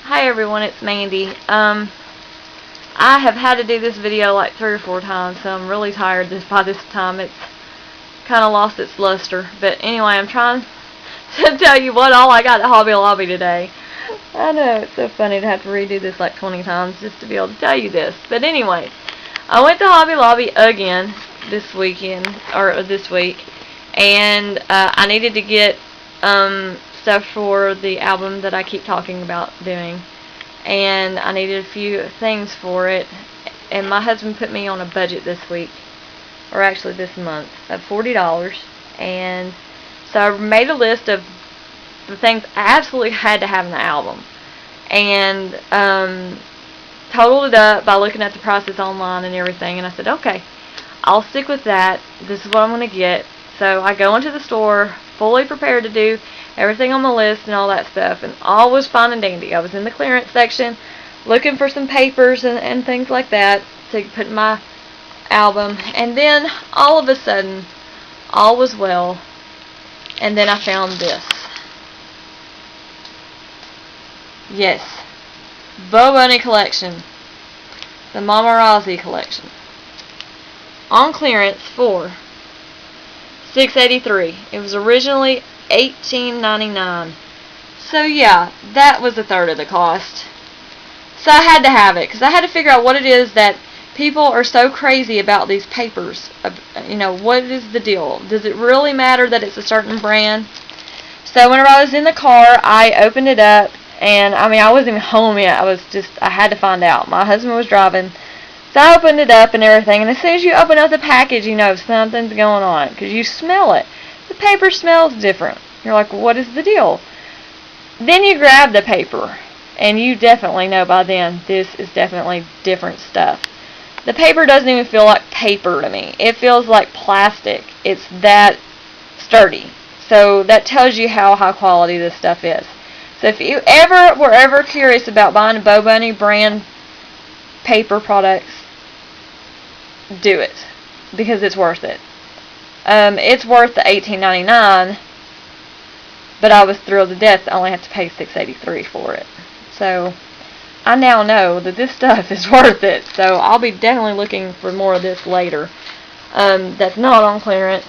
Hi everyone, it's Mandy. I have had to do this video like 3 or 4 times, so I'm really tired by this time. It's kind of lost its luster. But anyway, I'm trying to tell you what all I got at Hobby Lobby today. I know, it's so funny to have to redo this like 20 times just to be able to tell you this. But anyway, I went to Hobby Lobby again this weekend, or this week, and I needed to get stuff for the album that I keep talking about doing, and I needed a few things for it, and my husband put me on a budget this week, or actually this month, of $40, and so I made a list of the things I absolutely had to have in the album, and totaled it up by looking at the prices online and everything, and I said, okay, I'll stick with that. This is what I'm going to get. So I go into the store fully prepared to do everything on the list and all that stuff, and all was fine and dandy. I was in the clearance section looking for some papers and things like that to put in my album, and then all of a sudden all was well, and then I found this. Yes, Bo Bunny collection, the Mamarazzi collection, on clearance for $6.83. It was originally $18.99. So yeah, that was a third of the cost. So I had to have it because I had to figure out what it is that people are so crazy about these papers. You know, what is the deal? Does it really matter that it's a certain brand? So whenever I was in the car, I opened it up, and I mean, I wasn't even home yet. I had to find out. My husband was driving. So I opened it up and everything, and as soon as you open up the package, you know something's going on because you smell it. The paper smells different. You're like, what is the deal? Then you grab the paper, and you definitely know by then this is definitely different stuff. The paper doesn't even feel like paper to me. It feels like plastic. It's that sturdy. So that tells you how high quality this stuff is. So if you were ever curious about buying a Bo Bunny brand paper products, do it, because it's worth it. It's worth the $18.99, but I was thrilled to death I only have to pay $6.83 for it. So I now know that this stuff is worth it. So I'll be definitely looking for more of this later. That's not on clearance,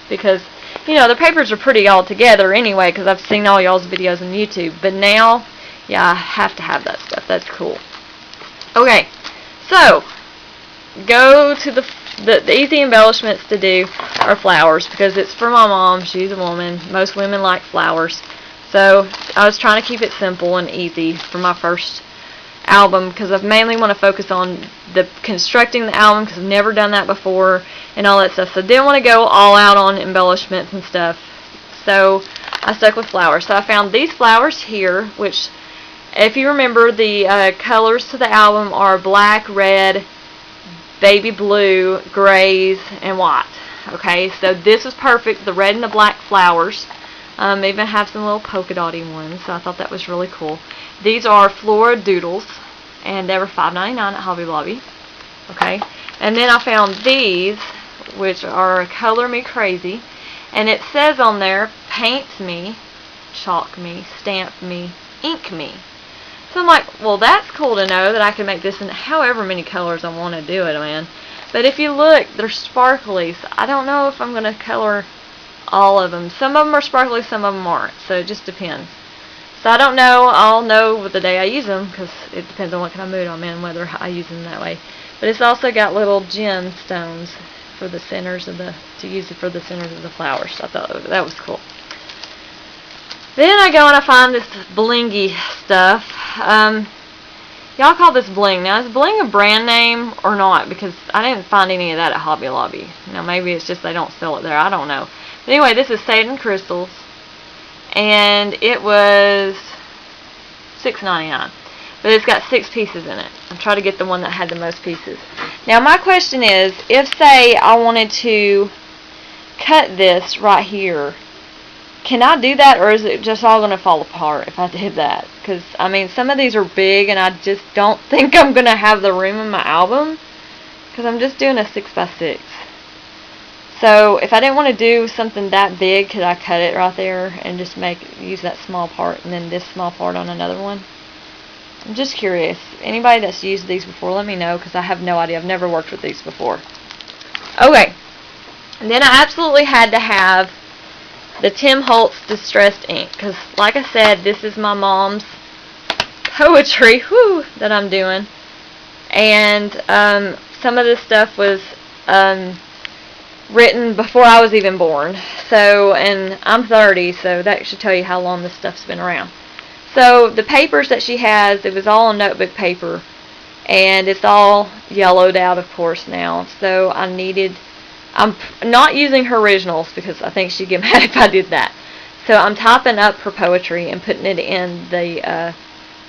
because you know the papers are pretty all together anyway, because I've seen all y'all's videos on YouTube. But now, yeah, I have to have that stuff. That's cool. Okay, so go to the easy embellishments to do are flowers, because it's for my mom. She's a woman. Most women like flowers. So I was trying to keep it simple and easy for my first album, because I mainly want to focus on the constructing the album, because I've never done that before and all that stuff. So I didn't want to go all out on embellishments and stuff. So I stuck with flowers. So I found these flowers here, which, if you remember, the colors to the album are black, red, baby blue, grays, and white. Okay, so this was perfect. The red and the black flowers. They even have some little polka dotty ones, so I thought that was really cool. These are Flora Doodles, and they were $5.99 at Hobby Lobby. Okay, and then I found these, which are Color Me Crazy, and it says on there, paint me, chalk me, stamp me, ink me. So I'm like, well, that's cool to know that I can make this in however many colors I want to do it in. But if you look, they're sparkly, so I don't know if I'm going to color all of them. Some of them are sparkly, some of them aren't, so it just depends. So I don't know. I'll know the day I use them, because it depends on what kind of mood I'm in, whether I use them that way. But it's also got little gemstones for the centers of to use it for the centers of the flowers. So I thought that was cool. Then I go and I find this blingy stuff. Y'all call this bling. Now, is bling a brand name or not? Because I didn't find any of that at Hobby Lobby. Now, maybe it's just they don't sell it there. I don't know. But anyway, this is Satan Crystals, and it was $6.99. But it's got 6 pieces in it. I'm trying to get the one that had the most pieces. Now, my question is, if, say, I wanted to cut this right here, can I do that, or is it just all going to fall apart if I did that? Because, I mean, some of these are big, and I just don't think I'm going to have the room in my album, because I'm just doing a 6x6. So, if I didn't want to do something that big, could I cut it right there and just use that small part and then this small part on another one? I'm just curious. Anybody that's used these before, let me know, because I have no idea. I've never worked with these before. Okay. And then I absolutely had to have the Tim Holtz Distressed Ink, because like I said, this is my mom's poetry that I'm doing. And some of this stuff was written before I was even born. So, and I'm 30, so that should tell you how long this stuff's been around. So the papers that she has, it was all on notebook paper, and it's all yellowed out, of course, now. So I'm not using her originals because I think she'd get mad if I did that. So I'm typing up her poetry and putting it in the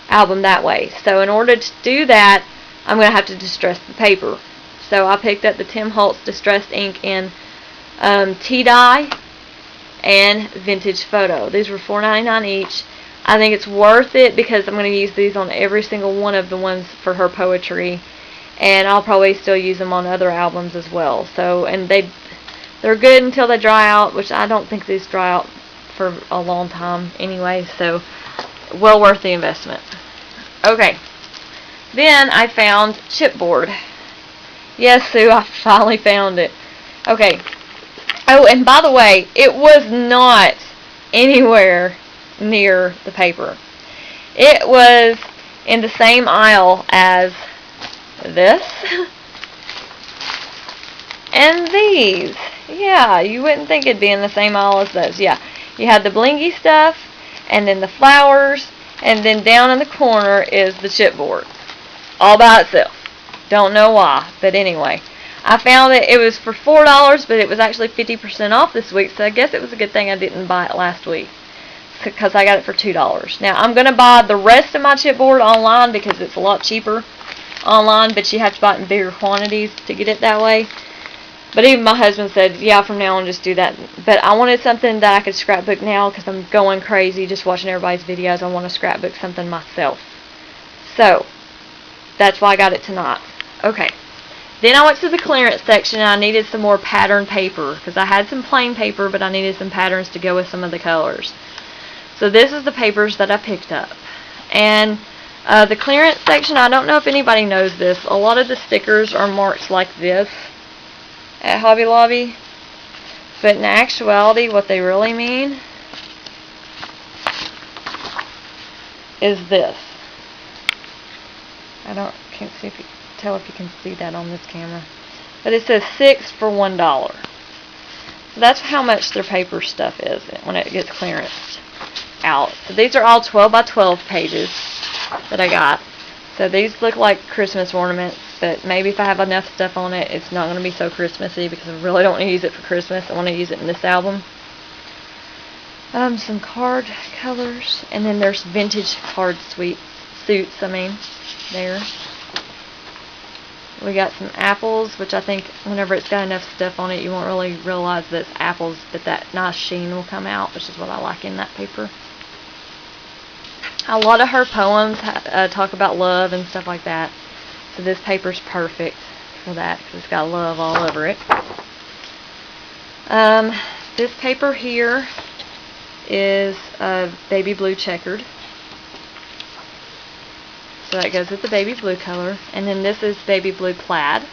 album that way. So in order to do that, I'm going to have to distress the paper. So I picked up the Tim Holtz Distressed Ink in tea dye and vintage photo. These were $4.99 each. I think it's worth it because I'm going to use these on every single one of the ones for her poetry, and I'll probably still use them on other albums as well. So, and they're good until they dry out, which I don't think these dry out for a long time anyway. So, well worth the investment. Okay, then I found chipboard. Yes, Sue, I finally found it. Okay. Oh, and by the way, it was not anywhere near the paper. It was in the same aisle as this and these. Yeah, you wouldn't think it'd be in the same aisle as those. Yeah, you had the blingy stuff, and then the flowers, and then down in the corner is the chipboard, all by itself. Don't know why, but anyway, I found that it was for $4, but it was actually 50% off this week, so I guess it was a good thing I didn't buy it last week, because I got it for $2. Now, I'm going to buy the rest of my chipboard online because it's a lot cheaper online, but you have to buy it in bigger quantities to get it that way. But even my husband said, yeah, from now on, just do that. But I wanted something that I could scrapbook now because I'm going crazy just watching everybody's videos. I want to scrapbook something myself. So, that's why I got it tonight. Okay. Then I went to the clearance section and I needed some more pattern paper because I had some plain paper, but I needed some patterns to go with some of the colors. So this is the papers that I picked up. And the clearance section, I don't know if anybody knows this, a lot of the stickers are marked like this at Hobby Lobby. But in actuality, what they really mean is this. Can't see if you tell if you can see that on this camera. But it says 6 for $1. So that's how much their paper stuff is when it gets clearanced out. So these are all 12 by 12 pages that I got. So these look like Christmas ornaments, but maybe if I have enough stuff on it, it's not going to be so Christmassy because I really don't want to use it for Christmas. I want to use it in this album. Some card colors, and then there's vintage card suits, there. We got some apples, which I think whenever it's got enough stuff on it, you won't really realize that it's apples, but that nice sheen will come out, which is what I like in that paper. A lot of her poems talk about love and stuff like that, so this paper's perfect for that because it's got love all over it. This paper here is baby blue checkered. So that goes with the baby blue color. And then this is baby blue plaid.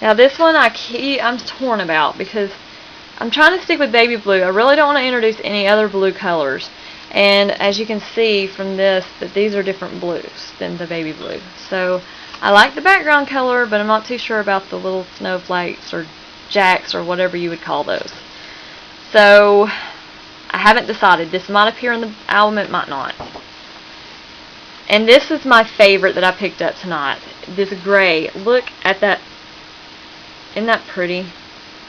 Now this one I'm torn about because I'm trying to stick with baby blue. I really don't want to introduce any other blue colors. And as you can see from this, that these are different blues than the baby blue. So I like the background color, but I'm not too sure about the little snowflakes or jacks or whatever you would call those. So I haven't decided. This might appear in the album, it might not. And this is my favorite that I picked up tonight. This gray. Look at that. Isn't that pretty?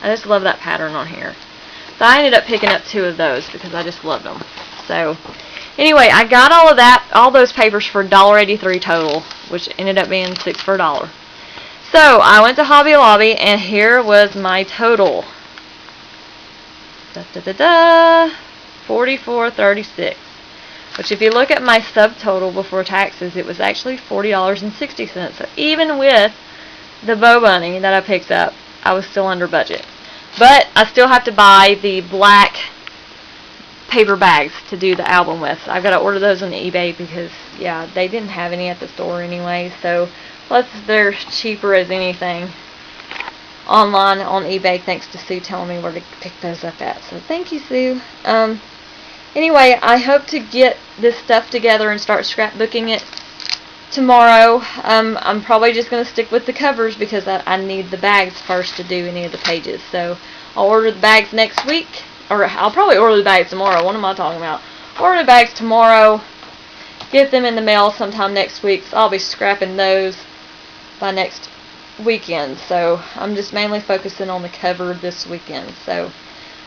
I just love that pattern on here. So I ended up picking up 2 of those because I just loved them. So anyway, I got all those papers for $1.83 total, which ended up being 6 for $1. So I went to Hobby Lobby and here was my total. $44.36. Which if you look at my subtotal before taxes, it was actually $40.60. So even with the bow bunny that I picked up, I was still under budget. But I still have to buy the black paper bags to do the album with. I've got to order those on eBay because, yeah, they didn't have any at the store anyway. So, plus they're cheaper as anything online on eBay, thanks to Sue telling me where to pick those up at. So, thank you, Sue. Anyway, I hope to get this stuff together and start scrapbooking it tomorrow. I'm probably just going to stick with the covers because I need the bags first to do any of the pages. So, I'll order the bags next week. Or I'll probably order the bags tomorrow. What am I talking about? Order the bags tomorrow. Get them in the mail sometime next week. So I'll be scrapping those by next weekend. So I'm just mainly focusing on the cover this weekend. So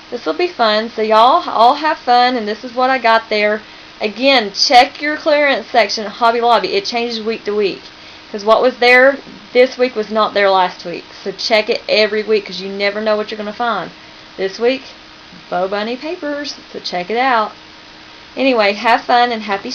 this will be fun. So y'all all have fun. And this is what I got there. Again, check your clearance section at Hobby Lobby. It changes week to week. Because what was there this week was not there last week. So check it every week because you never know what you're going to find. This week, Bo Bunny papers, so check it out. Anyway, have fun and happy